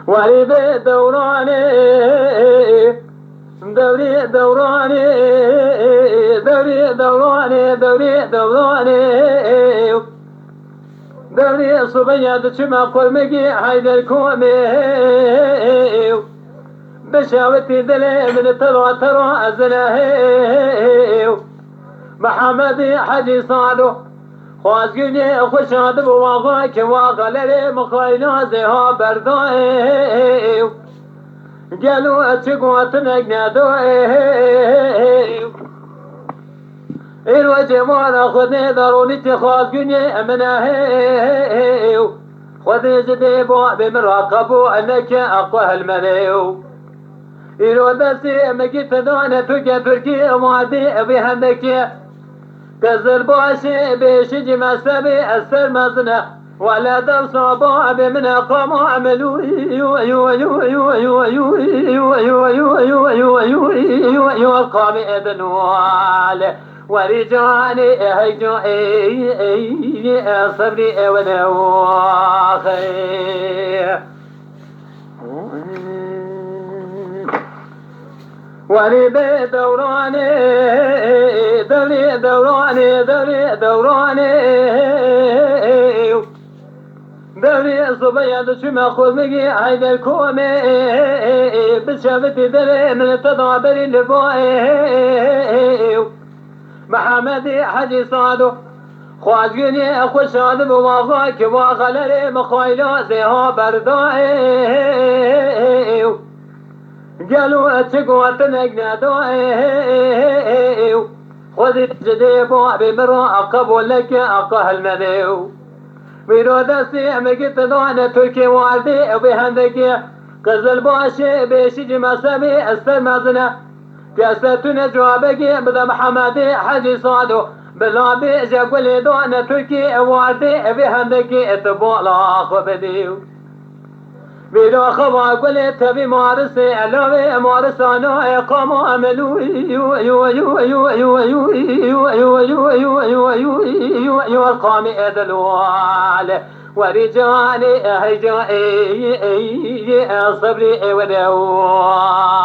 وريد دوراني دوري دوراني دوري دوراني دوري دوراني دوري صبية دشما قرمقي هيدا الكومي بشاوتي دلي من ترى أزناهي محمد حجي صادو خوازقني خوشاد بواغاك واغلري مخاينا زيها بردائي قالوا اتشقوات نقنادوئي الوجه وانا خذني ضروني تخازقني مناهي خذني جديبو بمراقبو انك اقوى المليو الودسي مقيت دوانا تركي وعدي بهندك كزر باشي بيشجي مسابي أسر مزنة ولا درسوا بعب من قام عملوا قام إذن وعلى ورجاني هيجو صبري ونواخي وريد دوراني دوري دوراني دوري دوراني دوري صبية دشما خذمقي هيدا الكومي بشافتي دري من تضابري لبوئي محمد حجي صادو خواجقني خوشاد بواغاك واغلري مخايلو زيها بردائي قالوا اتشقوات نقنادوئي خذت جديبو بمراقب ولك اقه المذيو ميرو دستي مقيت دوانا تركي واردي بهندكي قزل باشي بيشي مسامي استرمزنا كاستنا جوابكي بدا محمد حجي صادو بلا بيجا قولي دوانا تركي واردي بهندكي اتبولا خبديو بيدو خوا قولي تبي مارسي علوي مارسانا اقامو عملو القامي ادلوال ورجالي هجائي صبري ودواخي